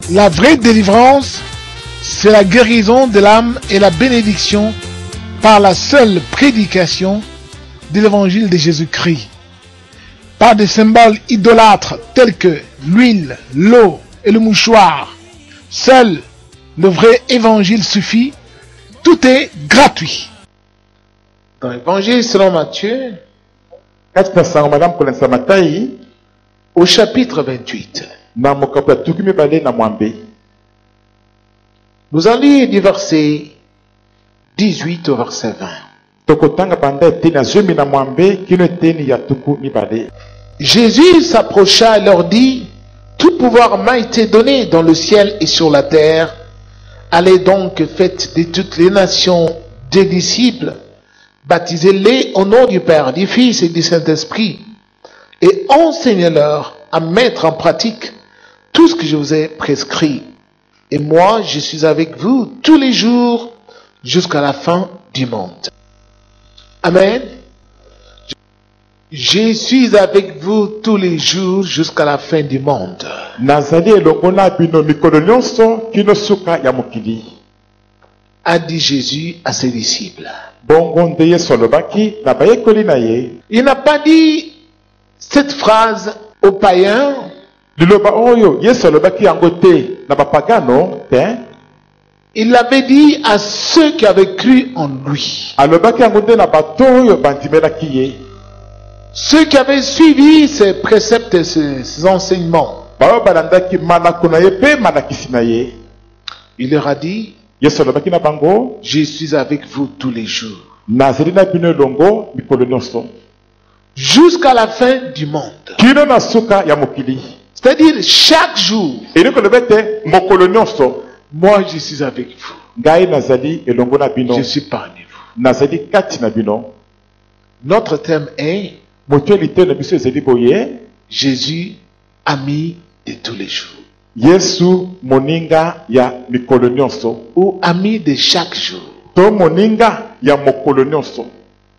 La vraie délivrance, c'est la guérison de l'âme et la bénédiction par la seule prédication de l'évangile de Jésus-Christ. Par des symboles idolâtres tels que l'huile, l'eau et le mouchoir. Seul le vrai évangile suffit. Tout est gratuit. Dans l'évangile selon Matthieu, au chapitre 28, nous allons lire du verset 18 au verset 20. Jésus s'approcha et leur dit: tout pouvoir m'a été donné dans le ciel et sur la terre. Allez donc, faites de toutes les nations des disciples, baptisez-les au nom du Père, du Fils et du Saint-Esprit, et enseignez-leur à mettre en pratique tout ce que je vous ai prescrit. Et moi, je suis avec vous tous les jours jusqu'à la fin du monde. Amen. Je suis avec vous tous les jours jusqu'à la fin du monde. A dit Jésus à ses disciples. Il n'a pas dit cette phrase aux païens. Il l'avait dit à ceux qui avaient cru en lui. Ceux qui avaient suivi ses préceptes et ses enseignements. Il leur a dit: je suis avec vous tous les jours. Jusqu'à la fin du monde. C'est-à-dire chaque jour. Moi je suis avec vous. Je suis parmi vous. Notre thème est Jésus, ami de tous les jours. Ou ami de chaque jour.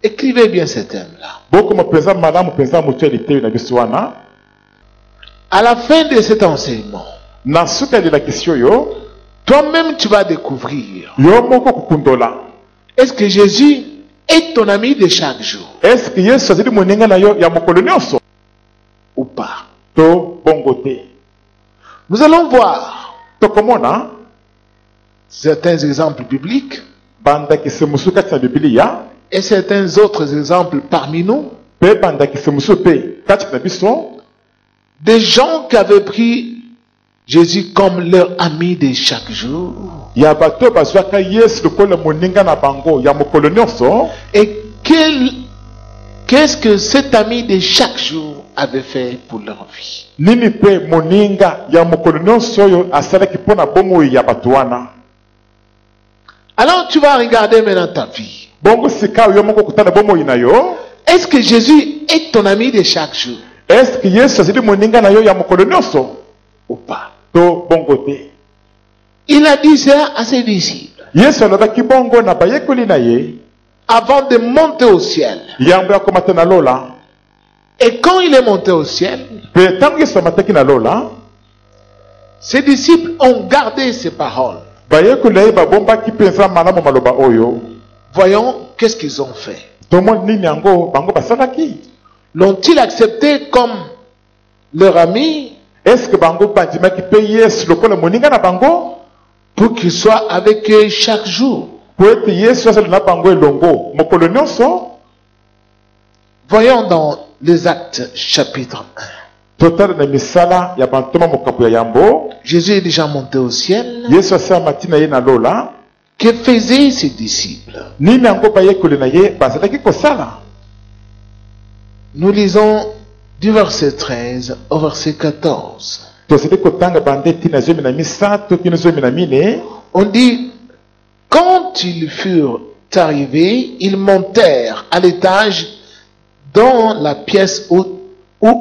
Écrivez bien ce thème-là. À la fin de cet enseignement, toi-même tu vas découvrir. Est-ce que Jésus est ton ami de chaque jour? Ou pas? Nous allons voir certains exemples bibliques et certains autres exemples parmi nous. Des gens qui avaient pris Jésus comme leur ami de chaque jour. Et qu'est-ce que cet ami de chaque jour avait fait pour leur vie? Alors tu vas regarder maintenant ta vie. Est-ce que Jésus est ton ami de chaque jour? Ou pas? Il a dit ça à ses disciples avant de monter au ciel. Et quand il est monté au ciel, ses disciples ont gardé ses paroles. Voyons qu'est-ce qu'ils ont fait. L'ont-ils accepté comme leur ami pour qu'il soit avec eux chaque jour? Voyons dans les Actes chapitre 1. Jésus est déjà monté au ciel. Que faisaient ses disciples? Nous lisons du verset 13 au verset 14. On dit: quand ils furent arrivés, ils montèrent à l'étage dans la pièce où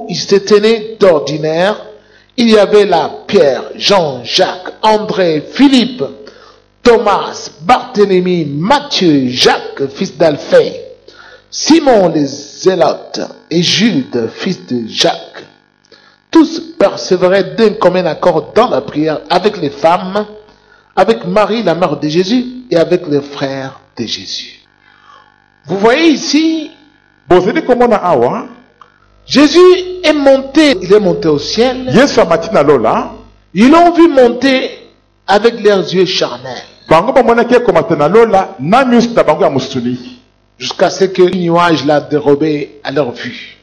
ils se tenaient d'ordinaire. Il y avait là Pierre, Jean, Jacques, André, Philippe, Thomas, Barthélemy, Matthieu, Jacques, fils d'Alphée, Simon les Zélotes et Jude, fils de Jacques. Tous persévéraient d'un commun accord dans la prière avec les femmes, avec Marie, la mère de Jésus, et avec les frères de Jésus. Vous voyez ici, Jésus est monté, il est monté au ciel. Ils l'ont vu monter avec leurs yeux charnels. Jusqu'à ce que le nuage l'a dérobé à leur vue.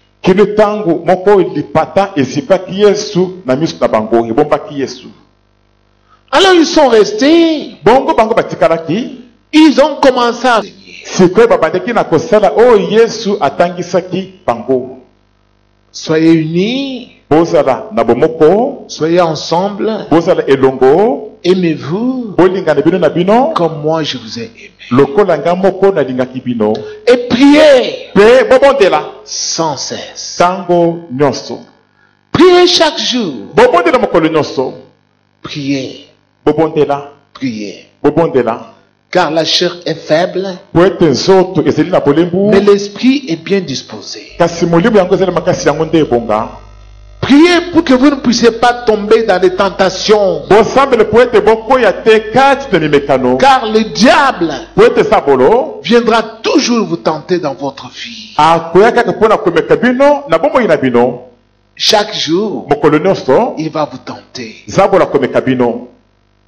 Alors ils sont restés. Ils ont commencé à soyez unis, soyez ensemble, aimez-vous comme moi je vous ai aimé. Et priez sans cesse. Priez chaque jour. Priez. Priez. Car la chair est faible, mais l'esprit est bien disposé. Priez pour que vous ne puissiez pas tomber dans les tentations. Car le diable viendra toujours vous tenter dans votre vie. Chaque jour, il va vous tenter.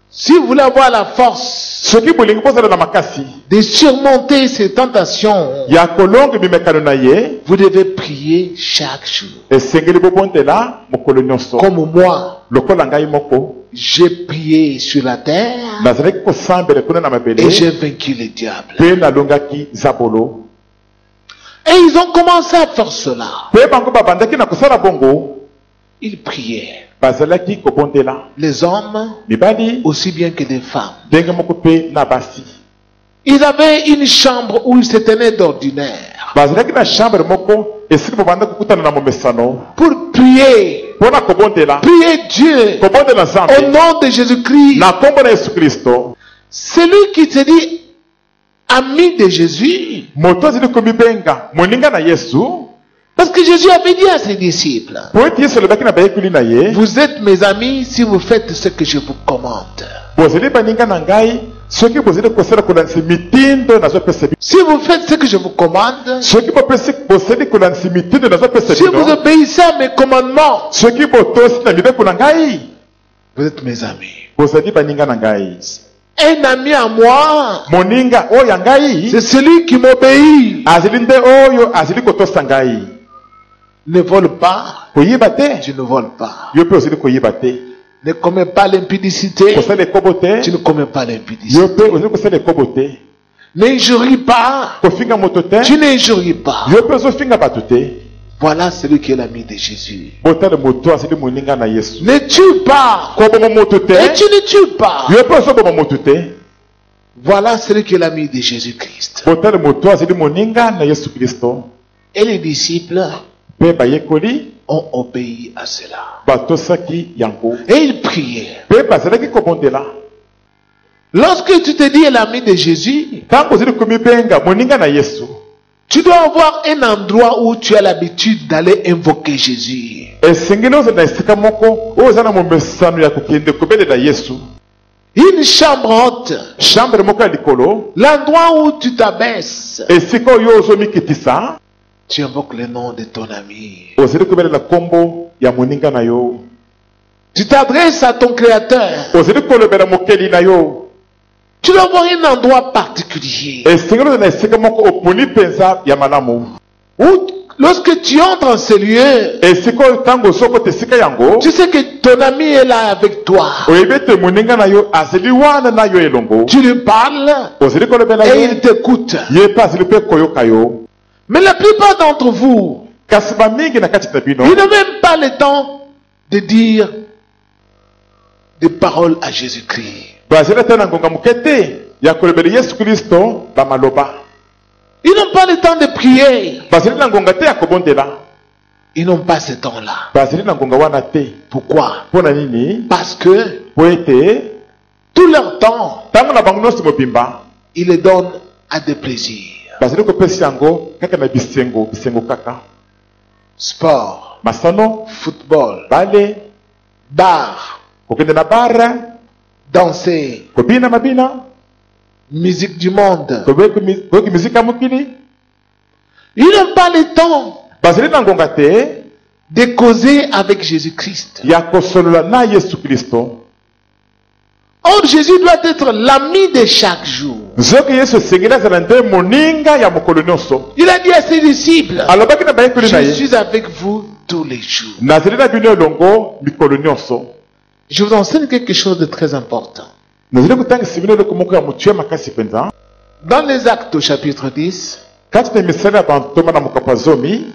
Si vous voulez avoir la force de surmonter ces tentations, vous devez prier chaque jour. Comme moi, j'ai prié sur la terre et j'ai vaincu le diable. Et ils ont commencé à faire cela. Ils priaient. Les hommes aussi bien que les femmes. Ils avaient une chambre où ils se tenaient d'ordinaire pour prier. Prier Dieu au nom de Jésus-Christ. Celui qui se dit ami de Jésus, parce que Jésus avait dit à ses disciples, vous êtes mes amis si vous faites ce que je vous commande. Si vous faites ce que je vous commande, si vous obéissez à mes commandements, vous êtes mes amis. Un ami à moi, c'est celui qui m'obéit. Ne vole pas, tu ne voles pas. Ne commets pas l'impudicité, tu ne commets pas l'impudicité. N'injurie pas, tu n'injuries pas. Voilà celui qui est l'ami de Jésus. Ne tue pas, et tu ne tues pas. Voilà celui qui est l'ami de Jésus-Christ. Et les disciples ont obéi à cela. Et ils priaient. Lorsque tu te dis l'ami de Jésus, tu dois avoir un endroit où tu as l'habitude d'aller invoquer Jésus. Une chambre haute, l'endroit où tu t'abaisses, tu invoques le nom de ton ami. Tu t'adresses à ton Créateur. Tu dois avoir un endroit particulier où, lorsque tu entres en ce lieu, tu sais que ton ami est là avec toi. Tu lui parles et il t'écoute. Mais la plupart d'entre vous, ils n'ont même pas le temps de dire des paroles à Jésus-Christ. Ils n'ont pas le temps de prier. Ils n'ont pas ce temps-là. Pourquoi? Parce que tout leur temps, ils le donnent à des plaisirs. Sport, masano, football, bale, bar, kokende na bara, danser, kobina mabina, musique du monde. koki mizika mukili. Ils n'ont pas le temps Bazali na ngonga te de causer avec Jésus-Christ. ya kosolola na Yesu Kristo. Or, Jésus doit être l'ami de chaque jour. Zoki Yesu sengeli azala nde moninga ya mokolo nyonso. Il a dit à ses disciples, Alobaki na bayekoli na je ye, suis avec vous tous les jours. nazali na bino elongo mikolo nyonso. Je vous enseigne quelque chose de très important. Nazali kotangisa bino eloko moko ya motu ya makasi penza. Dans les Actes au chapitre 10, Kati na misala ya bantoma na mokapo ya zomi,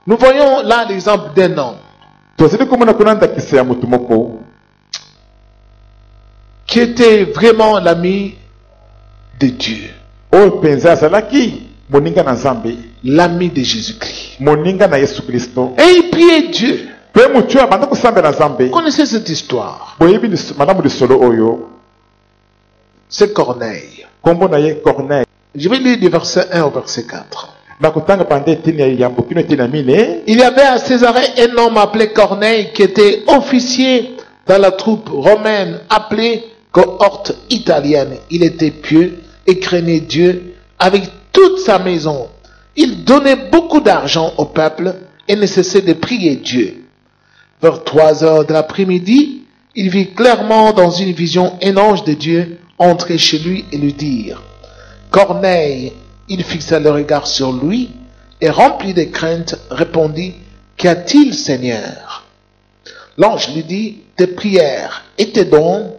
nous voyons là l'exemple d'un homme tozali komona kuna ndakisa ya motu moko qui était vraiment l'ami de Dieu, oyo penza azalaki moninga na Nzambe, l'ami de Jésus-Christ. moninga na Yesu Kristo. Et il priait Dieu. Pe motu oyo abanda kosambela Nzambe. Vous connaissez cette histoire? Boyebi malamu lisolo oyo, C'est Corneille. kombo na ye Corneille. Je vais lire du verset 1 au verset 4. Na kotanga pande eteni ya mbokino eteni ya mine. Il y avait à Césarée un homme appelé Corneille qui était officier dans la troupe romaine appelée cohorte italienne. Il était pieux et craignait Dieu avec toute sa maison. Il donnait beaucoup d'argent au peuple et ne cessait de prier Dieu. Vers 3 heures de l'après-midi, il vit clairement dans une vision un ange de Dieu entrer chez lui et lui dire: Corneille. Il fixa le regard sur lui et rempli de crainte répondit: Qu'y a-t-il, Seigneur? L'ange lui dit: Tes prières et tes dons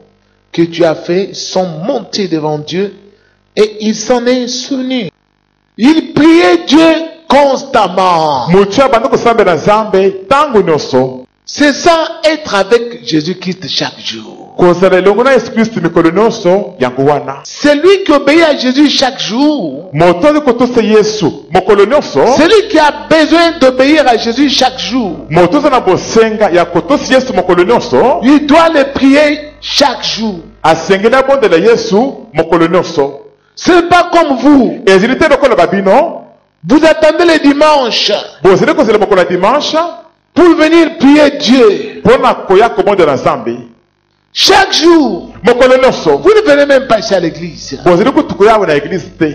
que tu as faits sont montés devant Dieu et il s'en est souvenu. Il priait Dieu constamment. Motu abanda kosambela Nzambe tangu nyonso. C'est ça, être avec Jésus-Christ chaque jour. Kozala elongo na Yesu Kristo mikolo nyonso yango wana. Celui qui obéit à Jésus chaque jour, Moto ali kotosa Yesu mokolo nyonso. celui qui a besoin d'obéir à Jésus chaque jour, Moto aza na bosenga ya kotosa Yesu mokolo nyonso. il doit le prier chaque jour. Asengeli abondela Yesu mokolo nyonso. Ce n'est pas comme vous. Ezili te lokola babino. Vous attendez le dimanche Bozali kozela mokolo ya dimanche pour venir prier Dieu. mpona koya kobondela Nzambe. Chaque jour, Mokolo nyonso vous ne venez même pas ici à l'église. bozali kutuka yawe na eglise te.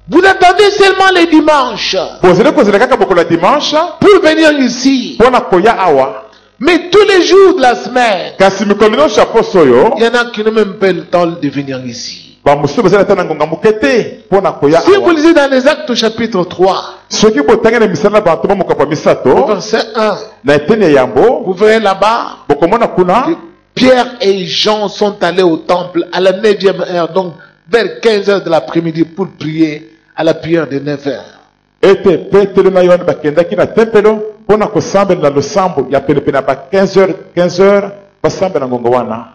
Vous attendez seulement les dimanches Bozali kozela kaka mokolo ya dimanche pour venir ici. mpona koya awa. Mais tous les jours de la semaine, Kasi mikolo nyonso ya poso oyo il y en a qui n'ont même pas le temps de venir ici. bamosusu bazali ata na ngonga moke te mpona koya Si vous awa. lisez dans les Actes au chapitre 3, Soki botangi na misala na bato ba mokapo ya au misato verset 1, na eteni ya yambo, vous verrez là-bas, bokomona kuna Pierre et Jean sont allés au temple à la 9e heure, donc vers 15 heures de l'après-midi pour prier à la prière de 9 heures. ete Petelo na Yohane bakendaki na tempelo mpona kosambela na losambo ya penepene ya ba 15 heures basambela ngongo wana.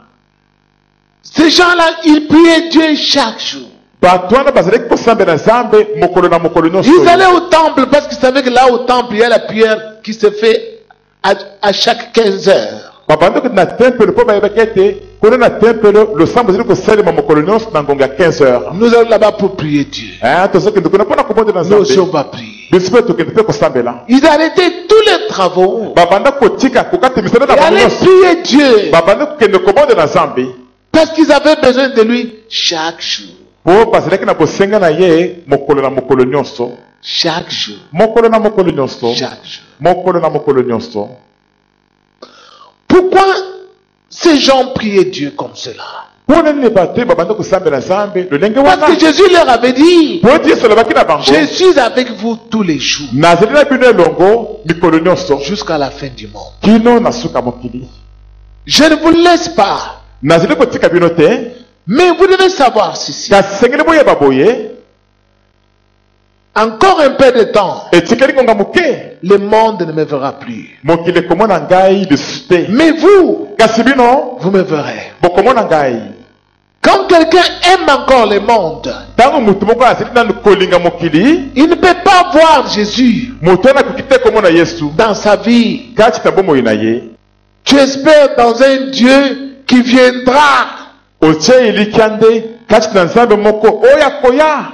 Ces gens-là, ils priaient Dieu chaque jour. Bato wana bazalaki kosambela Nzambe mokolo na mokolo nyonso. Ils allaient au temple parce qu'ils savaient que là au temple, il y a la prière qui se fait à chaque 15 heures. Babandaki na tempelo mpo bayebaki ete kuna na tempelo losambo ezali kosalema mokolo nyonso na ngongo ya 15 heures. Nous allons là-bas pour prier Dieu. Tozokende kuna mpona kobondela Nous aussi, on Nzambe. va prier. Biso mpe tokende mpe kosambela. Ils arrêtaient tous les travaux Babanda kotika kokata misala na et bango allaient nyonso. prier Dieu Babanda kokende kobondela Nzambe parce qu'ils avaient besoin de lui chaque jour. mpo bazalaki na bosenga na ye mokolo na mokolo nyonso. Chaque jour. Mokolo na mokolo nyonso. Chaque jour. Mokolo na mokolo nyonso. Pourquoi ces gens priaient Dieu comme cela? Mpona nini bato babanda kosambela Nzambe lolenge Parce wana? que Jésus leur avait dit: Po ete Yesu alobaki na bango, Je suis avec vous tous les jours nazali na bino elongo mikolo nyonso jusqu'à la fin du monde. kino na suka mokili. Je ne vous laisse pas. Nazali kotika bino te, Mais vous devez savoir ceci. kasi sengeli boyeba boye Encore un peu de temps, etikeli ngonga moke le monde ne me verra plus. mokili ekomona ngai lisusu te. Mais vous, Kasi bino vous me verrez. bokomona ngai. Quand quelqu'un aime encore le monde, Ntango mutu moko azali nanu kolinga mokili, il ne peut pas voir Jésus mutu wana akoki te komona Yesu dans sa vie. kati na bomoi na ye. Tu espères dans un Dieu qui viendra. Otie elikya nde kati na Nzambe moko oyo akoya.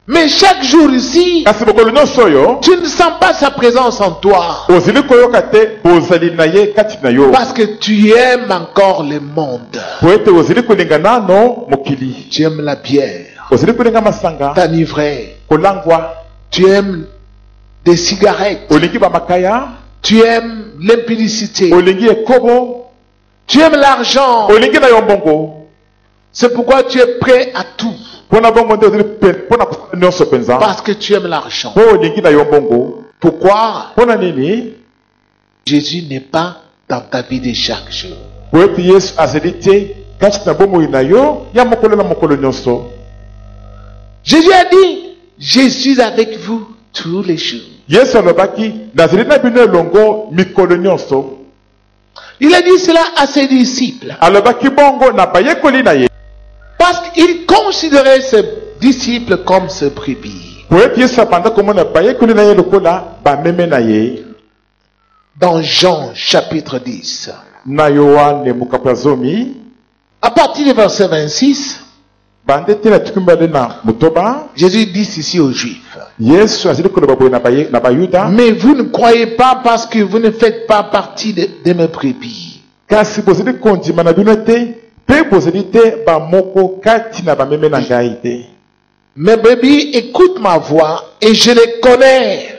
Mais chaque jour ici, kasi mokolo nyonso oyo tu ne sens pas sa présence en toi. ozili koyoka te bozali na ye kati na yo Parce que tu aimes encore le monde. po ete ozili kolinga nano mokili, Tu aimes la bière, ozili kolinga masanga, t'enivrer. kolangwa, Tu aimes des cigarettes. olingi bamakaya, Tu aimes l'impudicité. olingi ekobo, Tu aimes l'argent. olingi na yo mbongo. C'est pourquoi tu es prêt à tout. Pona bongo nde ozili pona kosala nyonso penza Parce que tu aimes l'argent. po olingi na yo mbongo. Pourquoi? Pona nini? Jésus n'est pas dans ta vie de chaque jour. Po ete yesu azali te kati na bomoi na yo ya mokolo na mokolo nyonso. Jésus a dit, je suis avec vous tous les jours. Yesu alobaki nazali na bino elongo mikolo nyonso. Il a dit cela à ses disciples. Alobaki bongo na bayekoli na ye Parce qu'il considérait ses disciples comme ses brebis. po ete yesu apanda komona bayekoli na ye lokola bameme na ye. Dans Jean chapitre 10, Na yohane mokapo ya zomi à partir du verset 26, bande te na tukumbele na motoba Jésus dit ici aux Juifs, yesu azali koloba boye na bayuda mais vous ne croyez pas parce que vous ne faites pas partie de mes brebis. kasi bozali kondima na bino te mpe bozali te bamoko kati na bameme na ngai te. Mes brebis écoutent ma voix et je les connais.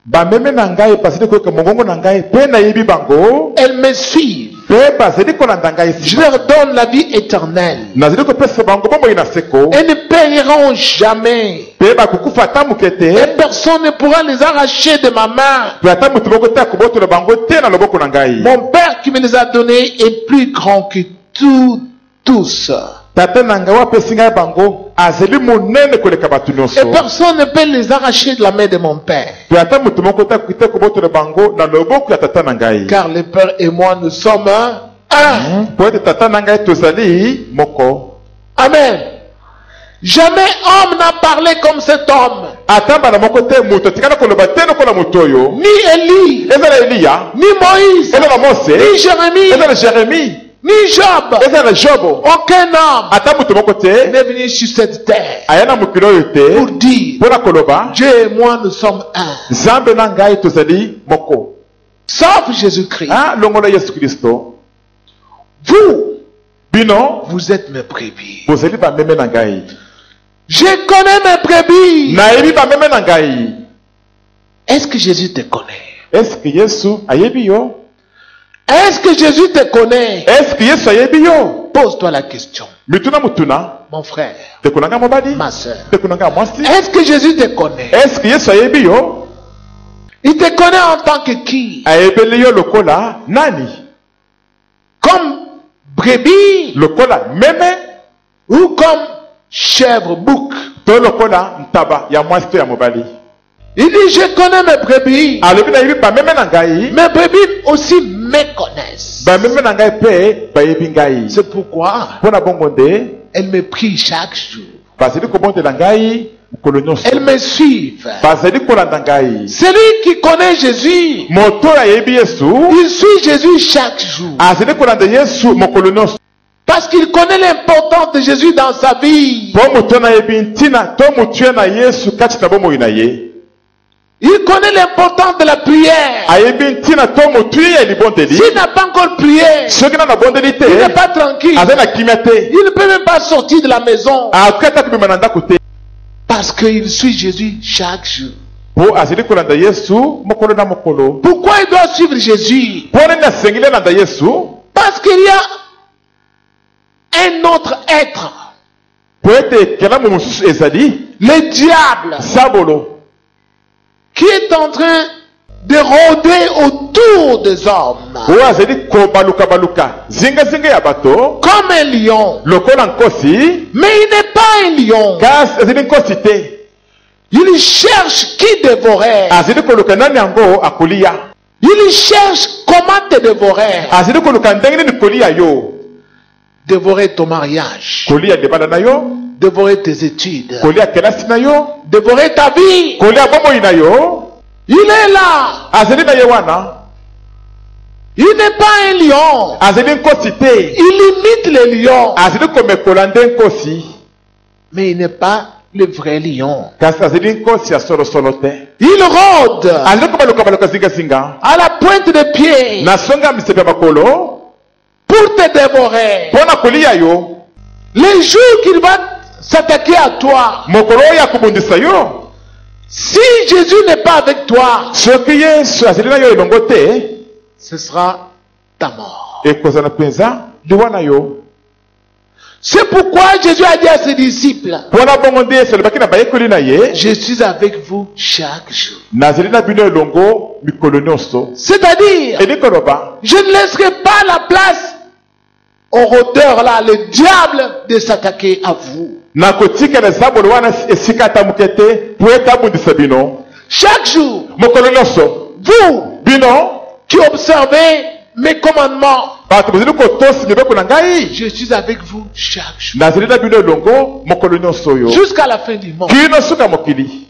Bameme na ngai bazali koyoka mongongo na ngai mpe nayebi bango Elles me suivent. mpe bazali kolanda ngai Je nsima. leur donne la vie éternelle. Nazali kopesa bango bomoi na seko Elles ne périront jamais. mpe bakokufa ata moke te Et personne ne pourra les arracher de ma main. mpe ata moto moko te akobotola bango te na loboko na ngai. Mon Père qui me les a donnés est plus grand que tous. Tata na ngai wapesi ngai bango azali monene koleka bato Et nyonso personne ne peut les arracher de la main de mon Père. mpe ata moto moko te akoki te kobotola bango na loboko ya tata na ngai. Car le Père et moi, nous sommes un. Po ete tata na ngai tozali moko. Amen. Jamais homme n'a parlé comme cet homme. Ata mbala moko te moto atikala koloba te lokola moto oyo. Ni Élie, Ezala Eliya, ni Moïse, ezala Mose, ni Jérémie, ezala Jérémie, ni Job. ezala Jobo. Aucun homme Ata moto moko te n'est venu sur cette terre aya na mokili oyo te pour dire, mpona koloba Dieu et moi, nous sommes un. nzambe na ngai tozali moko. Sauf Jésus-Christ. Longola Yesu Kristo. Vous, Bino vous êtes mes brebis. bozali bameme na ngai. Je connais mes brebis. Nayebi bameme na ngai. Est-ce que Jésus te connaît? Est-ce que Yesu ayebi yo? Est-ce que Jésus te connaît? Est-ce que Yesu ayebi yo? Pose-toi la question, Mituna mutuna mon frère, tekunanga mobali ma soeur. tekunanga mwasi. Est-ce que Jésus te connaît? Est-ce que Yesu ayebi yo? Il te connaît en tant que qui? Ayebeli yo lokola nani? Comme brebis Lokola meme ou comme chèvre, bouc? to lokola ntaba ya mwasi to ya mobali. Il dit, je connais mes brebis. Alobi nayebi bameme na ngai. Mes brebis aussi me connaissent. Bameme na ngai mpe bayebi ngai. C'est pourquoi Mpona bongo nde elles me prient chaque jour. bazali kobondela ngai mokolo nyonso. Elles me suivent. Bazali kolanda ngai. Celui qui connaît Jésus, Moto ayebi Yesu il suit Jésus chaque jour. azali kolanda Yesu mokolo nyonso. Parce qu'il connaît l'importance de Jésus dans sa vie. Po moto nayebi ntina to motu na Yesu kati na bomoi na ye. Il connaît l'importance de la prière. Ayebi ntina to motu ya libondeli. S'il n'a pas encore prié, Soki na bondeli te il n'est pas tranquille. azali na kimia te. Il ne peut même pas sortir de la maison. Akata kubima na ndako te. Parce qu'il suit Jésus chaque jour. Po azali kolanda Yesu mokolo na mokolo. Pourquoi il doit suivre Jésus? Po nini asengeli alanda Yesu? Parce qu'il y a un autre être, Po ete ekelamu mosusu ezali le diable, sabolo qui est en train de rôder autour des hommes oyo azali kobaluka zingazinga ya bato comme un lion. lokola nkosi Mais il n'est pas un lion. kasi azali nkosi te. Il cherche qui dévorer. Azali koluka nani yango akolia. Il cherche comment te dévorer. Azali koluka ndenge nini kolia yo. Dévorer ton mariage. Kolia libala na yo. Dévorer tes études. Kolia kelasi na yo. Dévorer ta vie. Kolia bomoi na yo. Il est là. Azali na ye wana. Il n'est pas un lion. Azali nkosi te. Il imite les lions. Azali komekola nde nkosi. Mais il n'est pas le vrai lion. kasi azali nkosi ya solosolo te. Il rôde azali kobalukabaluka zingazinga à la pointe des pieds na songa ya misepe ya makolo pour te dévorer. mpo na kolia yo. Les jours qu'il va s'attaquer à toi, mokolo oyo akobundisa yo, si Jésus n'est pas avec toi, soki yesu azali na yo elongo te, ce sera ta mort. ekozala mpenza liwa na yo. C'est pourquoi Jésus a dit à ses disciples, mpo na bongo nde yesu alobaki na bayekoli na ye, je suis avec vous chaque jour. nazali na bino elongo mikolo nyonso. C'est-à-dire, eli koloba je ne laisserai pas la place au rôdeur là, le diable, de s'attaquer à vous. nakotikela zabolo wana esika ata moke te po ete abundisa bino. Chaque jour, mokolo nyonso vous bino qui observez mes commandements, bato bozali kotosi mibeko na ngai, je suis avec vous chaque jour. nazali na bino elongo mokolo nyonso oyo Jusqu'à la fin du monde. kino suka mokili.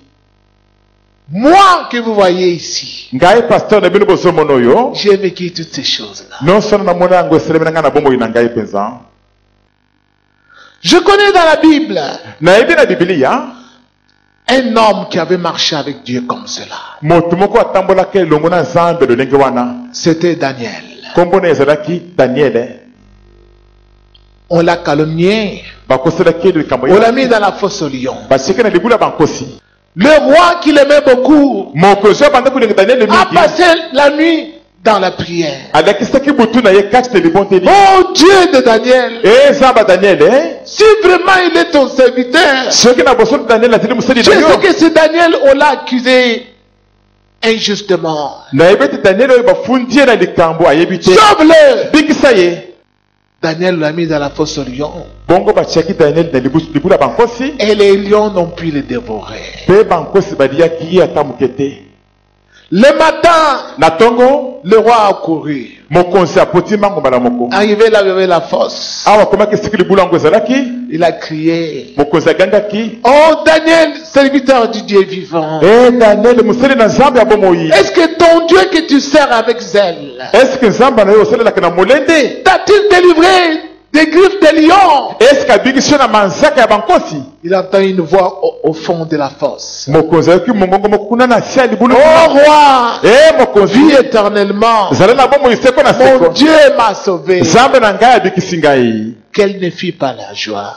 Moi que vous voyez ici, ngai pasteur na bino bozomona oyo j'ai vécu toutes ces choses-là. nyonso na namona yango eselemi na ngai na bomoi na ngai mpenza. Je connais dans la Bible nayebi na bibilia un homme qui avait marché avec Dieu comme cela. moto moko atambolaka elongo na nzambe lolenge wana, C'était Daniel. kombo na ezalaki daniele. On l'a calomnié. bakoselaki ye likambo On l'a mis dans la fosse au lion. basiki na libula bankosi. Le roi qui l'aimait beaucoup mokonzi abanda kolinga daniele a mingi, passé la nuit dans la prière. alakisaki butu na ye kati na libondeli. Oh Dieu de Daniel, nzambe daniele, si vraiment il est ton serviteur, soki na boso daniele azali mosali je na sais yo, que c'est Daniel, on l'a accusé injustement. nayebi ete daniele oyo bafundi ye na likambo ayebi te, Sauve-le! bikisa ye. Daniel l'a mis dans la fosse au lion. bongo batiaki daniele na libula bankosi, Et les lions n'ont pu le dévorer. mpe bankosi baliaki ye ata moke te. Le matin, na ntongo le roi a couru. mokonzi apoti mangomba na moko. Arrivé là, il y avait la fosse. awa akomaki esiki libula yango ezalaki, Il a crié, mokonzi agangaki, oh Daniel, serviteur du Dieu vivant, daniele mosali na nzambe ya bomoi, est-ce que ton Dieu que tu sers avec zèle eske nzambe na yo osalelaka na molende, t'a-t-il délivré des griffes des lions? eske abikisi yo na manzaka ya bankosi? Il entend une voix au fond de la fosse. mokonzi ayoki mongongo mokuna na se ya libulu. Oh roi, vis mokonzi éternellement. zala na bomoi seko na Mon seko, Dieu m'a sauvé. nzambe na ngai abikisi ngai. Quelle ne fut pas la joie.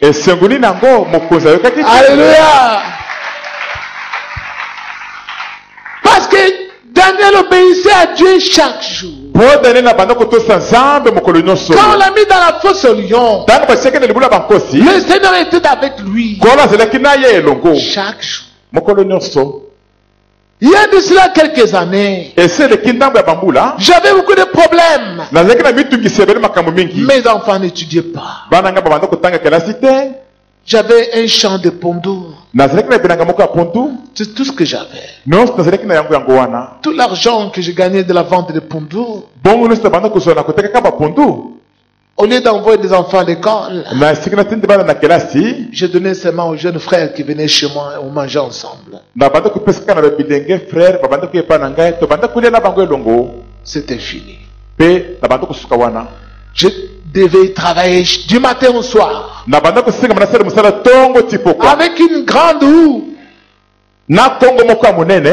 esengoli nango mokonzi ayokaki te. Alléluia. Parce que Daniel obéissait à Dieu chaque jour. po daniele abanda kotosa nzambe mokolo nyonso. Quand on l'a mis dans la fosse au lion, ntango basiaki na libulu ya bankosi, le Seigneur était avec lui nkolo azalaki na ye elongo chaque jour. mokolo nyonso. Il y a de cela quelques années, ese eleki ndambo ya bambula, j'avais beaucoup de problèmes. nazalaki na mitungisi ebele makambo mingi. Mes enfants n'étudiaient pas. bana ngai babanda kotanga kelasi te. J'avais un champ de pondu. nazalaki na bilanga moko ya pondu, C'est tout ce que j'avais. nyonso nazalaki na yango yango wana. Tout l'argent que je gagnais de la vente de pondu, bongo nyonso nabanda kozwa na kotekaka bapondu, au lieu d'envoyer des enfants à l'école, na esika natindi bana na kelasi, je donnais seulement aux jeunes frères qui venaient chez moi et on mangeait ensemble. nabanda kopesaka na babilenge frere babanda koyepa na ngai, tobanda kolia na bango elongo, C'était fini. mpe nabanda kosuka wana. Je devais travailler du matin au soir nabanda kosengama nasala mosala ntongo tipokwa avec une grande houe na ntongo moko ya monene,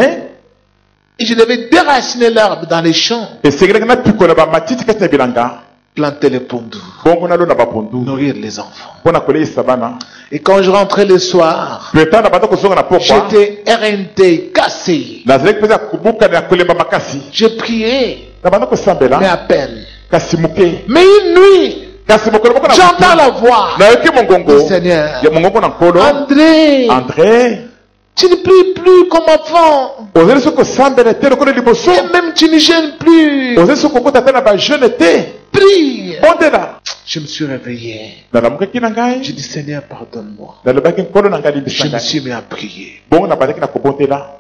et je devais déraciner l'herbe dans les champs, esengelaki napikola bamatiti kati na bilanga, planter les pondus, bongo nalona bapondu nourrir les enfants. mpo na koleisa bana. Et quand je rentrais le soir, mpe ntango nabanda kozonga na pokwa, j'étais éreinté, cassé. nazalaki mpenza kobukana ya kolemba makasi, Je priais, nabanda mais kosambela à peine. kasi moke. Mais une nuit, kasi mokolo moko na j'entends la voix nayoki mongongo du Seigneur. ya mongongo na nkolo. André, André, tu ne pries plus comme avant. ozali soki kosambela te lokola liboso, Et même tu ne gênes plus. ozali soki kokota te na bajeune te. Prie. bondela. Je me suis réveillé. nalamukaki na ngai, J'ai dit, Seigneur, pardonne-moi. nalobaki nkolo na ngai limbisa Je me ngai, suis mis à prier. bongo nabandaki na kobondela.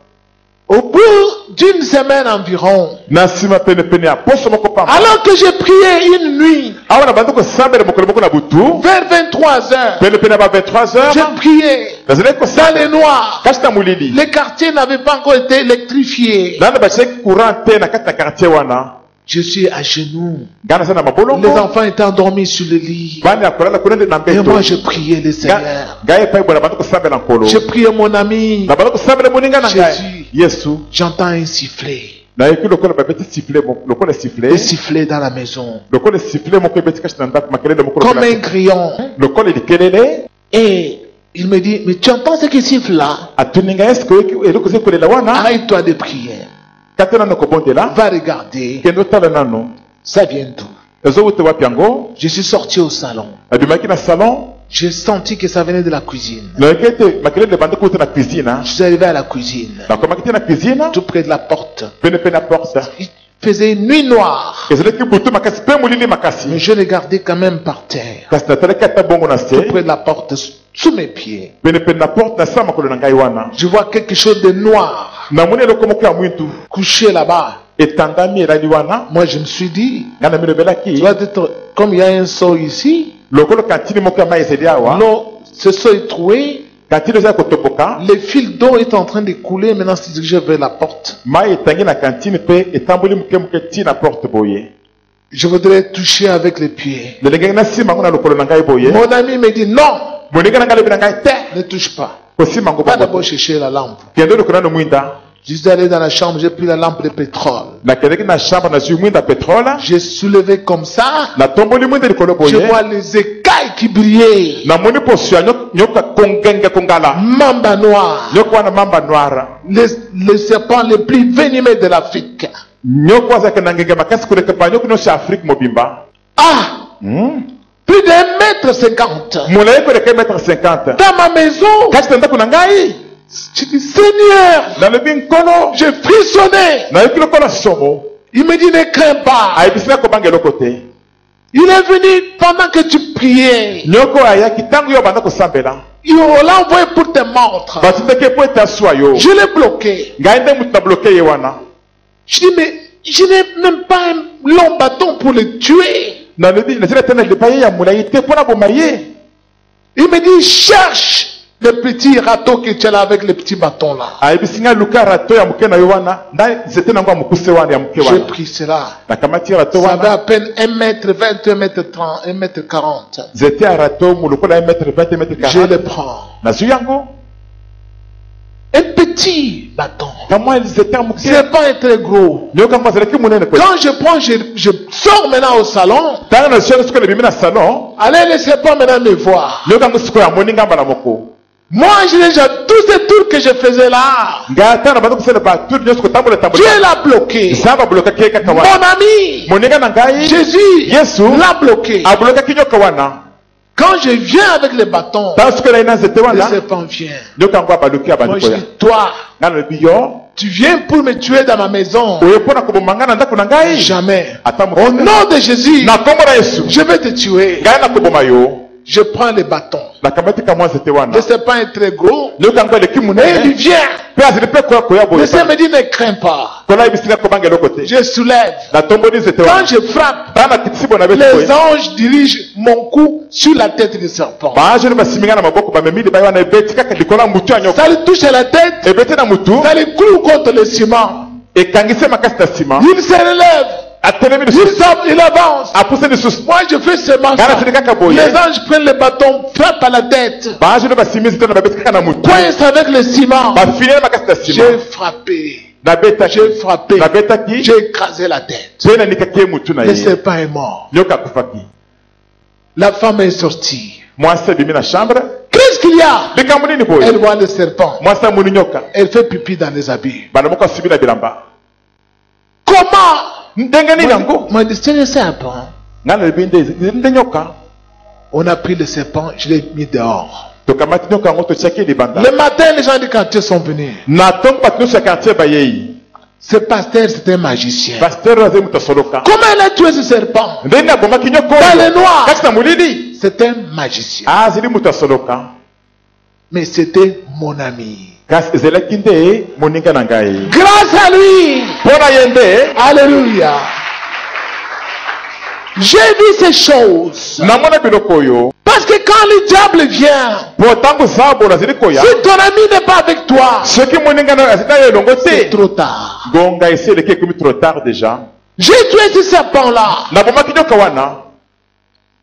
Au bout d'une semaine environ, na nsima penepene ya poso moko pamba, alors que j'ai prié une nuit, awa nabandi kosambela mokolo moko na butu, vers 23 heures, penepene ya ba 23 j'ai heures, prié nazalaki dans les kosambela noirs. kati na molili. Les quartiers n'avaient pas encore été électrifiés. nana batiaki courant te na kati na quartier wana. Je suis à genoux. ngana sana Les mabolongo enfants étaient endormis sur le lit. bani akolala kunende na Et mbeto moi, je priais le Seigneur. ngaye pai bona bantu kusambela nkolo Je priais mon ami. na bantu kusambela moninga na ngai Jésus. Yesu J'entends un sifflet. na yeki lokola babeti sifflet lokola sifflet Des sifflets dans la maison. lokola sifflet moko ebeti kashi na ndako makelele moko Comme un grillon. lokola likelele Et il me dit, mais tu entends ce qui siffle là? atuninga eske eloko zekolela wana Arrête-toi de prier. kate nano kobondela Va regarder. kende otala nano Ça vient d'où? ezowute wapi yango Je suis sorti au salon. abimaki na salon J'ai senti que ça venait de la cuisine. nayeki ete makelele ebandi kuta na cuisine Je suis arrivé à la cuisine, nakomaki te na cuisine tout près de la porte. pene pe na porte Il faisait nuit noire. ezalaki butu makasi mpe molili Mais makasi je regardais quand même par terre, kasi natalaki ata bongo na tout se près de la porte, sous mes pieds. pene pe na porte na sa makolo na ngai wana Je vois quelque chose de noir namoni eloko moko ya mwindu couché là-bas. etandami elali wana Moi, je me suis dit, ngai na tu milobelaki vas être, comme il y a un seau ici, lokolo kantini moko ya mai ezali awa l'eau, ce seau est troué, kantini eza ya kotoboka le fil d'eau est en train de couler, maintenant se diriger vers la porte. mai etangi na kantine mpe etamboli moke moke ti na porte boye Je voudrais toucher avec les pieds. lelengaki nasimba yango na lokolo na ngai boye Mon ami me dit, non, moninga na ngai lobi na ngai te ne touche pas. kosimba yango Va bongo d'abord chercher la lampe. kende olokolo nano mwinda Je suis allé dans la chambre, j'ai pris la lampe de pétrole. nakendeki na chambre nazwi mwinda petrole J'ai soulevé comme ça. natomboli mwinda likolo Je boye vois les écailles qui brillaient. namoni poso ya nyoka kongenge kongala Mamba noir. nyoka wana mamba noire Le serpent le plus venimeux de l'Afrique. nyoka azalaki na ngenge makasi koleka ba nyoka nyonso ya afrique mobimba Ah! Plus d'1,50 m. molai koleka 1m50 Dans ma maison. kati na ndako na ngai Je dis, Seigneur, nalobi nkolo j'ai frissonné. nayoki lokola somo Il me dit, ne crains pas. ayebisi na kobanga eloko te Il est venu pendant que tu priais. nyoko ayaki ntango yo banda kosambela Il l'a envoyé pour te mordre. batindaki po ete aswa yo Je l'ai bloqué. ngai nde mutu na bloke ye wana Je dis, mais je n'ai même pas un long bâton pour le tuer. nalobi nazila te na liba ye ya molai te mpo na boma ye Il me dit, cherche le petit râteau que tu as là avec le petit bâton là. ayebisi ngai luka rato ya moke na yo wana na nzete nango ya mokuse wana ya moke J'ai wana pris cela. nakamati rato Ça avait à wana peine 1,20 m, 1,30 m, 1,40 m. nzete ya rato molokola 1m20 Je 1m40 le prends. nazwi yango Un petit bâton. kamwa nzete ya moke Ce n'est pas très gros. nyoka yango azalaki monene kwe Quand je prends, je sors maintenant au salon. ntango nazwi yango sikoyo nabimi na salon Allez, laissez pas maintenant me voir. nyoka yango sikoyo amoni nga mbala moko Moi, j'ai déjà tous ces tours que je faisais là. ngai ata na banda kosala baturi nyonso kotambola Dieu tambola l'a bloqué. nzambe abolokaki ye kaka Mon wana ami, moninga na ngai Jésus yesu l'a bloqué. abolokaki nyoka wana Quand je viens avec le bâton, ntango sikoyo nayi na nzete le wana serpent vient. nyoka yango abaluki Moi, abandi je koya dis, toi, ngai nalobi yo tu viens pour me tuer dans ma maison. oye mpo na koboma ngai na ndako na ngai Jamais. ata Au moto nom de Jésus, na kombo na yesu je vais te tuer. ngai nakoboma yo Je prends le bâton. nakamati kamwa nzete wana Le serpent est très gros. nyoka yango eleki Et il monene vient. mpe azali mpe koya Le boye Seigneur me dit, ne crains pas. kola yebisi ngai kobanga eloko te Je soulève. natomboli nzete Quand wana je frappe, tana kitisi bona beti les boye anges dirigent mon cou sur la tête du serpent. baange basimi ngai na maboko bamemi libai wana ebeti kaka likolo ya mutu ya nyoka Ça lui touche à la tête. ebeti na mutu Ça lui cloue contre le ciment. ekangisi makasi na nsima Il se relève. atelemi Il lisusu sort, il avance. apuse lisusu Moi, je fais seulement ngai ça. nasili kaka boye Les anges prennent le bâton, frappent à la tête, baange basimi nzete na babeti kaka na mutu coincent avec le ciment. bafinele makasi na nsima J'ai frappé. nabetaki J'ai frappé. nabetaki J'ai écrasé la tête. mpe nanikaki ye mutu na Le ye serpent est mort. nyoka akufaki La femme est sortie. mwasi abimi na chambre Qu'est-ce qu'il y a? likambo nini boye Elle voit le serpent. mwasi amoni nyoka Elle fait pipi dans les habits. bana moko asibi na bilamba Comment? ndenge nini yango Moi, c'est le serpent. ngai nalobi nde nyoka On a pris le serpent, je l'ai mis dehors. tokamati nyoka yango totiaki libanda Le matin, les gens du quartier sont venus. na ntongo bato nyonso ya quartier bayei Ce pasteur, c'était un magicien. paster azali moto asoloka Comment elle a tué ce serpent? ndenge abomaki nyoka Dans oyo le noir. kati na molili C'est un magicien. azali moto asoloka Mais c'était mon ami. kasi ezalaki nde moninga na ngai Grâce à lui. mpo na ye nde Alléluia. J'ai vu ces choses. namona biloko oyo Parce que quand le diable vient, mpo ntango zabo azali koya si ton ami n'est pas avec toi, soki moninga azali na yo elongo c'est te trop tard. ngonga esi eleki ekomi trop tard déjà J'ai tué ce serpent-là. nabomaki nyoka wana.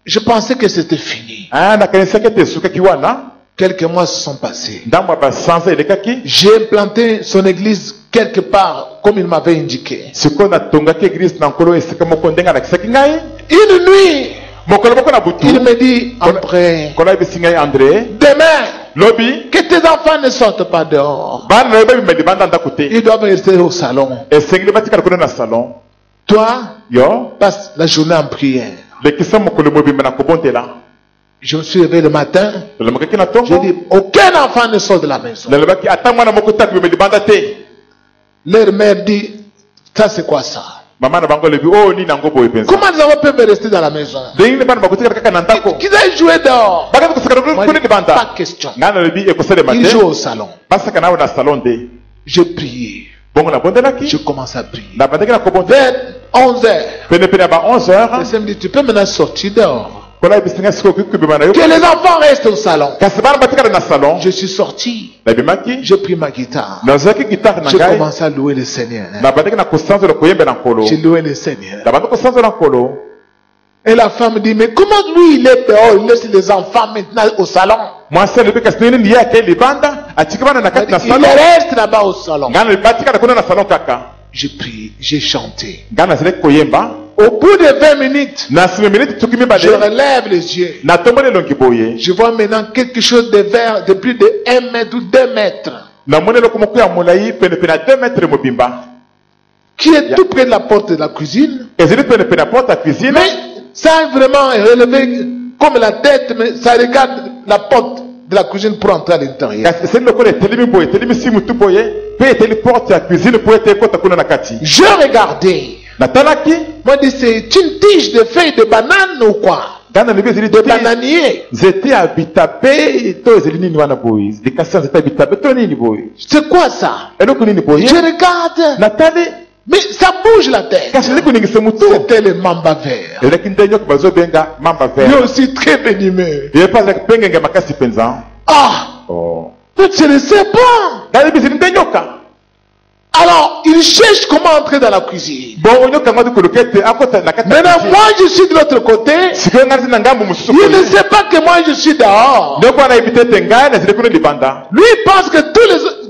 Je pensais que c'était fini. Nakanisaki ete esukaki wana. Quelques mois se sont passés. Ndambo ya basanza elekaki. J'ai implanté son église quelque part, comme il m'avait indiqué. Sikoyo natongaki église na nkolo esika moko ndenge alakisaki ngai. Une nuit, Mokolo moko na butu. il me dit, André, Nkolo ayebisi ngai André. demain, Lobi. que tes enfants ne sortent pas dehors. Bana na yo babima libanda ndako te. Ils doivent rester au salon. Esengeli batikala kuna na salon. Toi, Yo. passe la journée en prière. Lekisa mokolo mobimba na kobondela. Je me suis réveillé le matin. Lelobaki na tongo. J'ai dit, aucun enfant ne sort de la maison. Lelobaki ata mwana moko te akobima libanda te. Leur mère dit, ça c'est quoi ça? Mama na bango lebi oh ni nango boye penza. Comment les enfants peuvent rester dans la maison? Ndenge bana bakotika kaka na ndako. Qu'ils aillent jouer dehors. Bakati kusaka Moi, kuna pas libanda. question. Ngana lebi ekosele Ils mate. jouent au salon. Basaka nawe na salon de. J'ai prié. Bongo na bondelaki. Je commence à prier. Na bandaki na kobondela. Vers 11h. Pene pene ba 11h. Le me dit, tu peux maintenant sortir dehors. Kola bisinga siko kukubima na yo. Que les enfants restent au salon. Kasi bana batika na salon. Je suis sorti. Na bimaki. J'ai pris ma guitare. Nazaki guitare na J'ai ngai. commencé à louer le Seigneur. Na bandaki na kosanzo le koyembe na nkolo. J'ai loué le Seigneur. Na bandaki kosanzo na nkolo. Et la femme dit, mais comment lui il est dehors, il laisse les enfants maintenant au salon? Mwasi lebi kasi nini ndiye yake libanda. Atika bana na kati na Il salon. reste là-bas au salon. Ngana batika na kuna na salon kaka. J'ai prié, j'ai chanté. Ngana zile koyemba. Au bout de 20 minutes, Na sime minute tukimi bale. je relève les yeux. Na tombole longi boye. Je vois maintenant quelque chose de vert de plus de 1 mètre ou 2 mètres Na mone loko moko ya molai pene pene 2 mètres mobimba. qui est tout près de la porte de la cuisine. Ezili pene pene porte à cuisine. Mais ça a vraiment relevé comme la tête, mais ça regarde la porte de la cuisine pour entrer à l'intérieur. Kasi c'est loko le telemi boye, telemi simu tu boye. Pe teli porte à cuisine pour être kota kuna na kati. Je regardais. Na talaki. Moi, je dis, c'est une tige de feuilles de banane ou quoi? Gana lebi ezili De bananier. Zeti habitabe to ezili nini wana boye. Likasa zeti habitabe to nini boye. C'est quoi ça? Eloko nini boye. Je regarde. Natali. Mais ça bouge la tête. Kasi zili kuningisa mutu. C'était le mamba vert. Eleki ndenyo bazo benga mamba Lui vert. aussi très venimeux. Ye pas avec pengenge makasi penza. Ah! Oh. Mais c'est le serpent. Gana lebi ezili ndenyoka. Alors, il cherche comment entrer dans la cuisine. Bon onyoka ngadi kolokete akota na kati. Maintenant, moi, je suis de l'autre côté. Sikoyo ngadi na ngambo mususu. Il ne sait pas que moi, je suis dehors. Ndoko ana ibitete ngai na zile kuna libanda. Lui, il pense que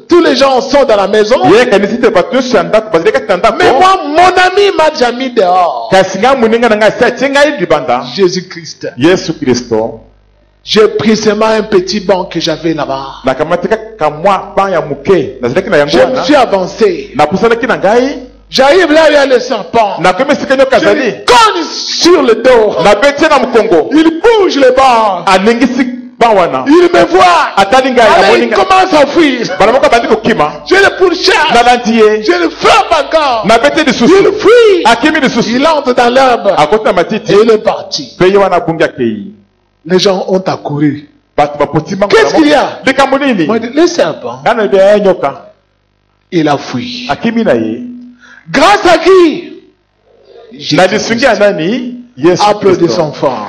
tous les gens sont dans la maison. Ye kanisi te batu shanda bazile kati ndako. Mais moi, mon ami m'a déjà mis dehors. Kasi nga muninga na ngai sa chenga libanda. Jésus-Christ. Yesu Kristo. J'ai pris seulement un petit banc que j'avais là-bas. Na kamatika kamwa pa ya muke. Na zile kina yango Je me wana. suis avancé. Na pusana kina ngai. J'arrive là où il y a le serpent. Na kome sikanyo Je kazali. lui cogne sur le dos. Na bete na mkongo. Il bouge les bancs. Aningisi bawana. Il me voit. Atali ngai Alors, il amoninga. commence à fuir. Banamoka bandiko kima. Je le pourchasse. Na lantiye. Je le frappe encore. Na bete Il lisusu. fuit. Akimi lisusu. Il entre dans l'herbe. Akota Et matiti. il est parti. Peye wana bunga kei. Les gens ont accouru. Batu bapoti mango. Qu'est-ce qu'il y a? Likambo nini? Moi, je dis, le serpent, Ngana bia nyoka. il a fui. Akimi na ye. Grâce à qui? Na lisungi ya nani? Yesu Applaudissons fort.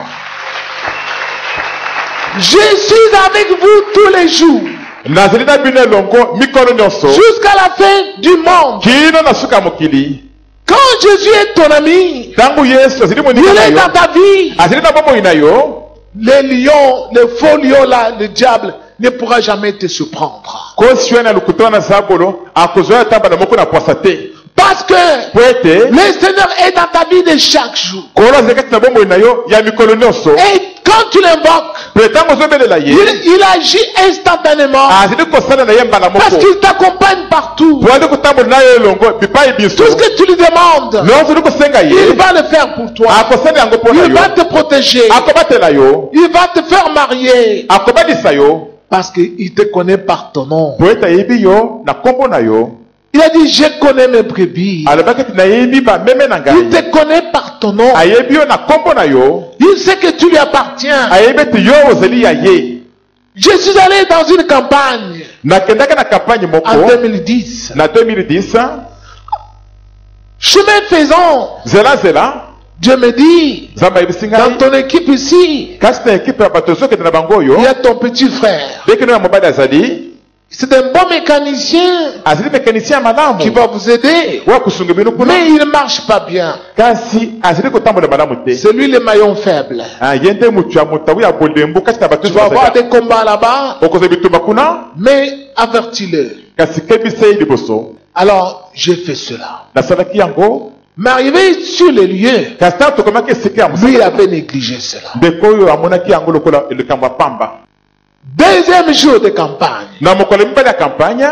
Je suis avec vous tous les jours. Nazali na bino elongo mikolo nyonso. Jusqu'à la fin du monde. Kino na suka mokili. Quand Jésus est ton ami, Tangu Yesu azali il moninga na est yo. dans ta vie. Azali na bomoi na yo. Les lions, les faux lions là, le diable ne pourra jamais te surprendre. Kosi wana lukutana na sabolo akozoya tamba na moko na poisa te. Parce que Poete le Seigneur est dans ta vie de chaque jour. kola zekati na bomoi na yo ya mikolo nyonso. Et quand tu l'invoques, Pretango ozobelela ye. il agit instantanément. Azali kosala na ye mbala Parce moko. qu'il t'accompagne partout. Po azali kotambola na ye elongo bipai biso. Tout ce que tu lui demandes, Nyonso ozali kosenga il ye. va le faire pour toi. Akosala yango mpo na Il yo. va te protéger. Akobatela yo. Il va te faire marier. Akobalisa yo. Parce qu'il te connaît par ton nom. Po ete ayebi yo na kombo na yo. Il a dit, je connais mes brebis. Alobaki ete nayebi bameme na Il ngai. te connaît par ton nom. Ayebi yo na kombo na yo. Il sait que tu lui appartiens. Ayebi ete yo ozali ya ye. Je suis allé dans une campagne Nakendaki na campagne en moko 2010. na 2010. Chemin faisant, Zela Dieu me dit, Nzambe ayebisi dans ngai ton équipe ici, kasi na ekipe ya bato ozokende na bango il oyo y a ton petit frère. ndenge no ya mobali azali C'est un bon mécanicien azili mécanicien malamu qui va vous aider. wa kusunga bino kuna Mais il ne marche pas bien. kasi azili kotambola malamu te C'est lui le maillon faible. yende mutu ya mutabu ya bolembo kati na Tu batu vas avoir des combats là-bas, okoza bitumba kuna mais avertis-le. kasi kebisa ye liboso Alors, j'ai fait cela. nasalaki yango Mais arrivé sur les lieux, kasi ntango tokomaki esika ya lui, il mosala avait négligé cela. ndeko oyo amonaki yango lokola likambo ya pamba Deuxième jour de campagne. na mokolo ya mibale ya kampagne.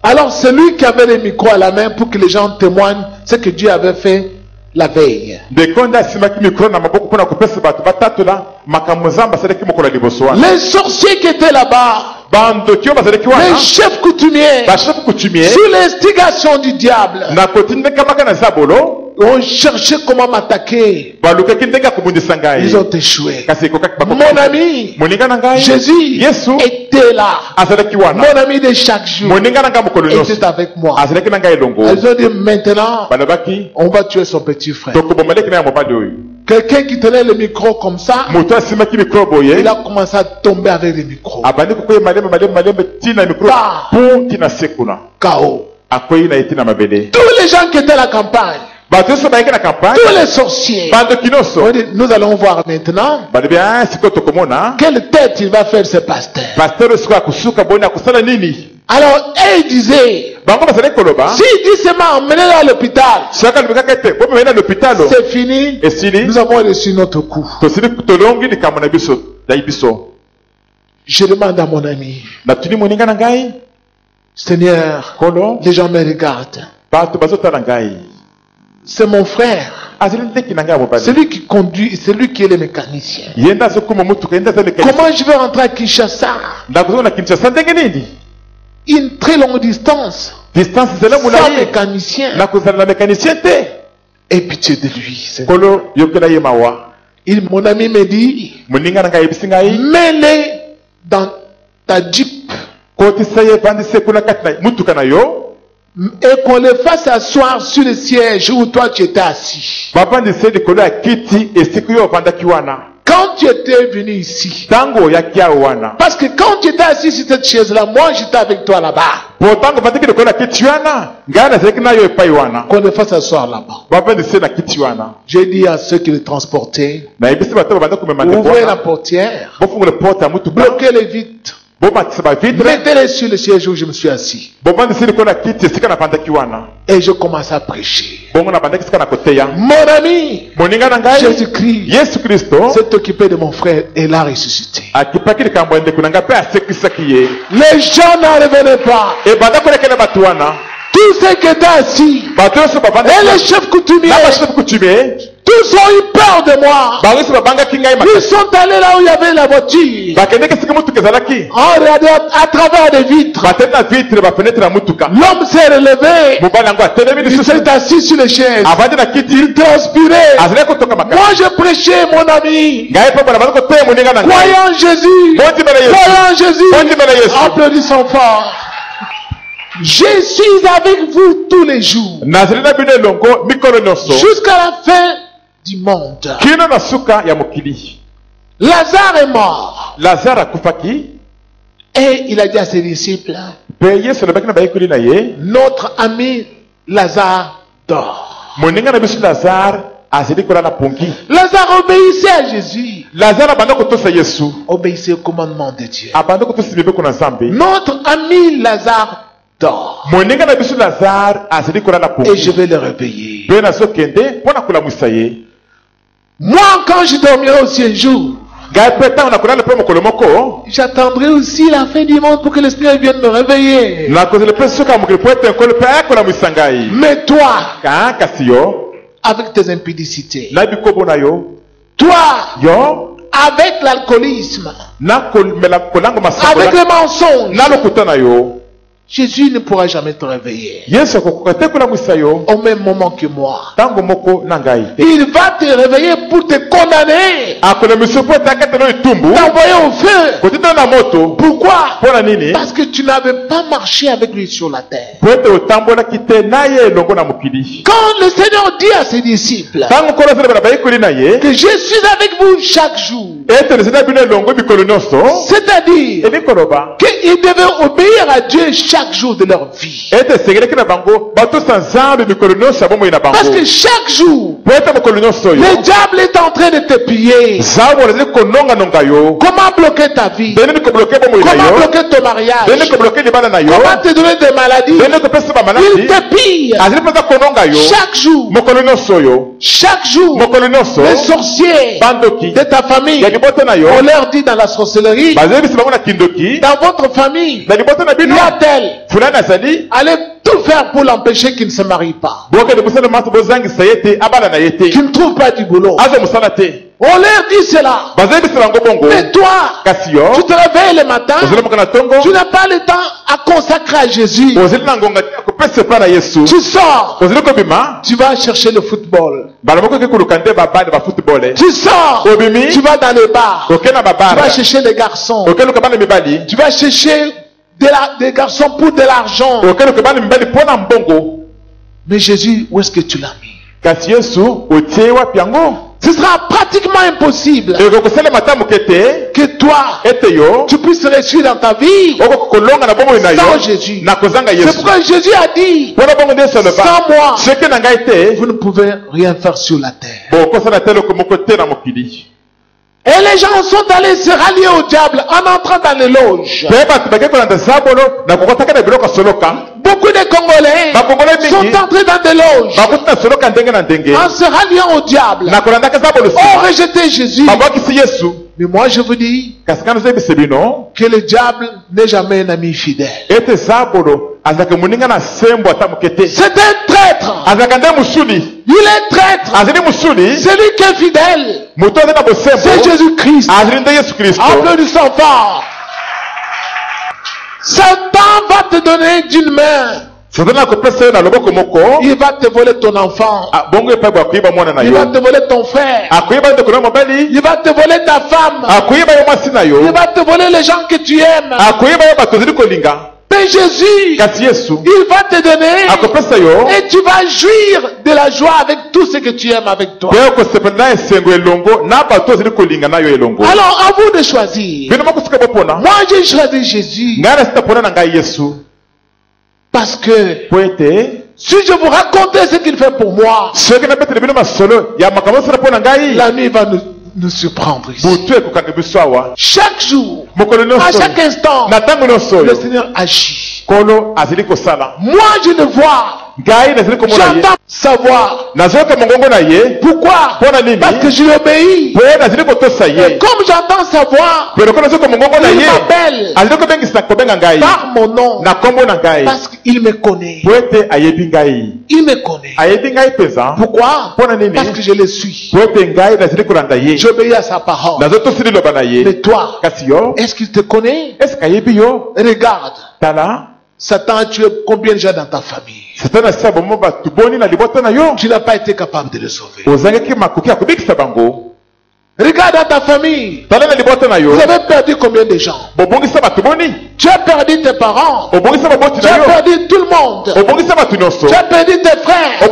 Alors, c'est lui qui avait le micro à la main pour que les gens témoignent ce que Dieu avait fait la veille. ndeko nde asimaki mikro na maboko mpona kopesa bato batatola makambo nzambe asalaki mokolo ya liboso wana Les sorciers qui étaient là-bas, bandoki oyo bazalaki les wana chefs coutumiers, bashefu coutumier sous l'instigation du diable, na kotindekamaka na zabolo ont cherché comment m'attaquer. balukaki ndenge ya kobundisa ngai Ils ont échoué. kasi ekokaki Mon ami, moninga na ngai Jésus yesu était là. azalaki wana Mon ami de chaque jour moninga na ngai mokolo nyonso était avec moi. azalaki na ngai elongo Ils ont dit maintenant, balobaki on va tuer son petit frère. tokobomeleki na ya mobali oyo Quelqu'un qui tenait le micro comme ça, moto asimaki mikro boye il a commencé à tomber avec le micro. abandi kokwei malembe tina mikro Bah. mpo tina se kuna KO. akwei na ye tina mabele Tous les gens qui étaient à la campagne, bato nyonso bayaki na campagne tous les sorciers, bandoki nyonso on dit, nous allons voir maintenant balobi sikoyo tokomona quelle tête il va faire ce pasteur. paster oyo sikoyo akosuka boni akosala nini Alors, il disait, bango bazalaki koloba s'il dit seulement emmenez-le à l'hôpital, soki alobi kaka ete bomemei na lopitalo c'est fini, esili nous avons reçu notre coup. tosili tolongi likambo na biso dai biso Je demande à mon ami, natuni moninga na ngai Seigneur, kolo les gens me regardent. bato bazotala ngai C'est mon frère. azali ndeki na ngai ya mobali C'est lui qui conduit, c'est lui qui est le mécanicien. ye nde azokuma motuka ye nde aza mekanisi Comment je vais rentrer à Kinshasa? ndakozonga na kinshasa ndenge nini Une très longue distance. distance ezala Sans molai mécanicien. nakozala na mécanicien te Aie pitié de lui. Seigneur. kolo yokela ye mawa Mon ami me dit, moninga na ngai ayebisi ngai mets-le dans ta Jeep kotisa ye evandisi kuna kati na mutuka na yo et qu'on le fasse asseoir sur le siège où toi tu étais assis. bavandisi ye likolo ya kiti esika yo ovandaki wana Quand tu étais venu ici, ntango oyaki awo wana parce que quand tu étais assis sur cette chaise-là, moi j'étais avec toi là-bas. po ntango ovandaki likolo ya kiti wana ngai nazalaki na yo epai wana Qu'on le fasse asseoir là-bas. bavandisi ye na kiti wana J'ai dit à ceux qui le transportaient, nayebisi bato babanda komema ndeko ouvrez la wana portière, bofungula porte ya mutuka bloquez-les vite, bomatisa bavitre mettez-les sur le siège où je me suis assis. bovandisi ye likolo ya kiti esika navandaki wana Et je commence à prêcher. bongo navandaki esika na koteya Mon ami, moninga na ngai Jésus-Christ yesu kristo s'est occupé de mon frère et l'a ressuscité. akipaki likambo ya ndeko na ngai mpe asekisaki ye Les gens n'en revenaient pas. ebanda kolekela bato wana Tous ceux qui étaient assis, bato nyonso et les chefs coutumiers, na bashefu coutumier tous ont eu peur de moi. bango nyonso babangaki ngai Ils makasi sont allés là où il y avait la voiture, bakendeki esika mutuka ezalaki en regardant à travers des vitres. bateli na vitre bafenetre na mutuka L'homme s'est relevé, mobali yango atelemi il lisusu s'est assis sur les chaises, avandi na kiti il transpirait. azalaki kotonga makasi Moi je prêchais, mon ami, ngai mpe bona baza koteya moninga na ngai croyant Jésus, bondimela yesu croyant Jésus, bondimela yesu applaudissons fort. Je suis avec vous tous les jours, nazali na bino elongo mikolo nyonso jusqu'à la fin du monde. kino na suka ya mokili Lazare est mort. lazare akufaki Et il a dit à ses disciples, mpe yesu alobaki na bayekoli na ye notre ami Lazare dort. moninga na biso lazare azali kolala pongi Lazare obéissait à Jésus, lazare abanda kotosa yesu obéissait au commandement de Dieu. abanda kotosa mibeko na nzambe Notre ami Lazare dort. moninga na biso lazare azali kolala Et je pongi vais le réveiller. mpe nazokende mpo na kolamwisa ye Moi, quand je dormirai aussi un jour, ngai mpe ntango nakolala mpe mokolo moko j'attendrai aussi la fin du monde pour que le Seigneur vienne me réveiller. nakozela mpe suka ya mokili mpo ete nkolo mpe akolamwisa ngai Mais toi, kasi yo avec tes impudicités, na bikobo na yo toi, yo avec l'alcoolisme, na kolango avec masango les mensonges, na lokuta na yo Jésus ne pourra jamais te réveiller. yesu akokoka te kolamwisa yo Au même moment que moi. ntango moko na ngai Il va te réveiller pour te condamner, akolamwisa mpo ete akatela etumbu t'envoyer au feu. kotita na moto Pourquoi? mpo na nini Parce que tu n'avais pas marché avec lui sur la terre. mpo ete otambolaki te na ye elongo na mokili Quand le Seigneur dit à ses disciples ntango nkolo azelebela bayekoli na ye que je suis avec vous chaque jour, C'est-à-dire qu'ils devaient obéir à Dieu chaque jour de leur vie. Parce que chaque jour, le diable est en train de te piller. Comment bloquer ta vie? Comment bloquer ton mariage? Comment te donner des maladies? Il te pille. Chaque jour, les sorciers de ta famille, on leur dit dans la sorcellerie, dans votre famille, il y a tel, allez tout faire pour l'empêcher qu'il ne se marie pas, qu'il ne trouve pas du boulot. On leur dit cela. Mais toi, tu te réveilles le matin, tu n'as pas le temps à consacrer à Jésus. Tu sors, tu vas chercher le football. Tu sors, tu vas dans le bar, tu vas chercher les garçons, tu vas chercher des garçons pour de l'argent. Mais Jésus, où est-ce que tu l'as mis? Ce sera pratiquement impossible que toi, tu puisses réussir dans ta vie sans Jésus. C'est pourquoi Jésus a dit, sans moi, vous ne pouvez rien faire sur la terre. Et les gens sont allés se rallier au diable en entrant dans les loges. Beaucoup de Congolais sont entrés dans des loges en se ralliant au diable, ont rejeté Jésus. Mais moi je vous dis que le diable n'est jamais un ami fidèle. C'est un traître. Il est traître. Celui qui est fidèle, c'est Jésus-Christ. Applaudissons fort. Satan va te donner d'une main. Il va te voler ton enfant. Il va te voler ton frère. Il va te voler ta femme. Il va te voler les gens que tu aimes. Mais Jésus, il va te donner et tu vas jouir de la joie avec tout ce que tu aimes avec toi. Alors à vous de choisir. Moi j'ai choisi Jésus parce que si je vous racontais ce qu'il fait pour moi, la nuit va nous surprendre ici. Chaque jour, à chaque instant, le Seigneur agit. Moi je le vois. J'entends sa voix. Pourquoi? Parce que je lui obéis. Et comme j'entends sa voix, il m'appelle par mon nom. Parce qu'il me connaît. Il me connaît. Pourquoi? Parce que je le suis. J'obéis à sa parole. Mais toi, est-ce qu'il te connaît? Regarde. Satan a tué combien de gens dans ta famille? Tu n'as pas été capable de le sauver. Regarde dans ta famille. Vous avez perdu combien de gens? Tu as perdu tes parents. Tu as perdu tout le monde. Tu as perdu tes frères. Tu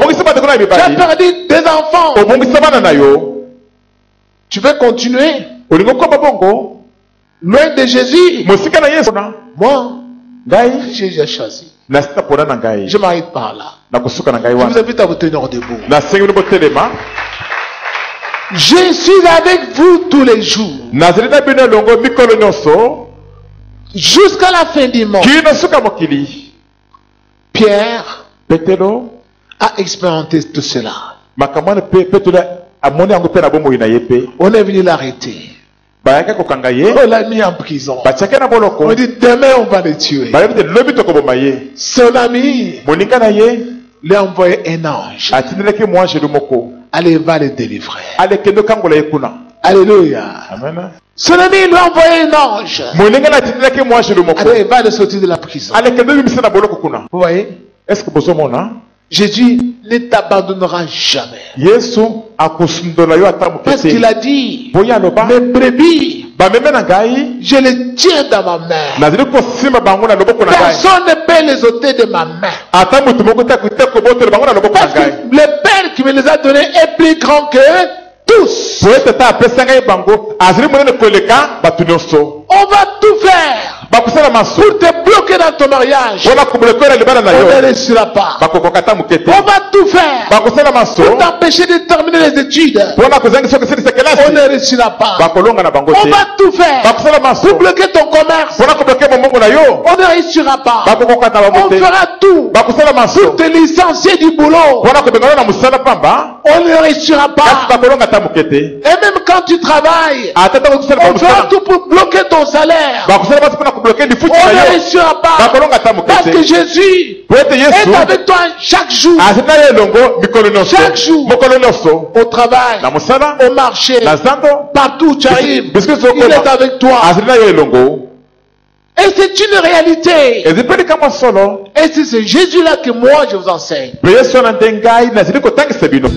as perdu tes enfants. Tu veux continuer? Loin de Jésus? Moi, j'ai déjà choisi. Je m'arrête par là. Je vous invite à vous tenir debout. Je suis avec vous tous les jours. Jusqu'à la fin du monde. Pierre a expérimenté tout cela. On est venu l'arrêter. On l'a mis en prison. On dit demain on va le tuer. Son ami lui a envoyé un ange. Allez, va le délivrer. Alléluia. Amen. Son ami lui a envoyé un ange. Allez, va le sortir de la prison. Vous voyez? Jésus ne t'abandonnera jamais. Parce qu'il a dit, mes brebis, je les tiens dans ma main. Personne ne peut les ôter de ma main. Parce que le Père qui me les a donnés est plus grand que tous. po ete ata apesa ngai bango azali monene koleka bato nyonso On va tout faire bakosala maso pour te bloquer dans ton mariage. mpona kobolokela libala na On ne yo réussira pas. bakokoka ata moke te On va tout faire bakosala maso pour t'empêcher de terminer les études. mpona kozangisa kosilisa On kelasi ne réussira pas. bakolonga na bango On te va tout faire bakosala maso pour bloquer ton commerce. mpona kobloke mombongo na yo On ne réussira pas. bakokoka na bango On te fera tout bakosala maso pour te licencier du boulot. mpona kobengana na mosala pamba On ne réussira kasi pas. bakolonga ata moke te Et même quand tu travailles, ata ntango kosala on fera mosala tout pour bloquer ton salaire. bakosala maso mpona kobloke lifuti On na ne yo réussira pas. bakolonga ata moke Parce que te Jésus po ete est yesu avec toi chaque jour. azali na yo elongo mikolo nyonso Chaque jour. mokolo nyonso Au travail, na mosala au marché, na zando partout où tu arrives. bisiki Il est avec toi. azali na yo elongo Et c'est une réalité. ezipeli kama solo Et c'est ce Jésus-là que moi je vous enseigne. mpe yesu wana nde ngai nazali kotangisa bino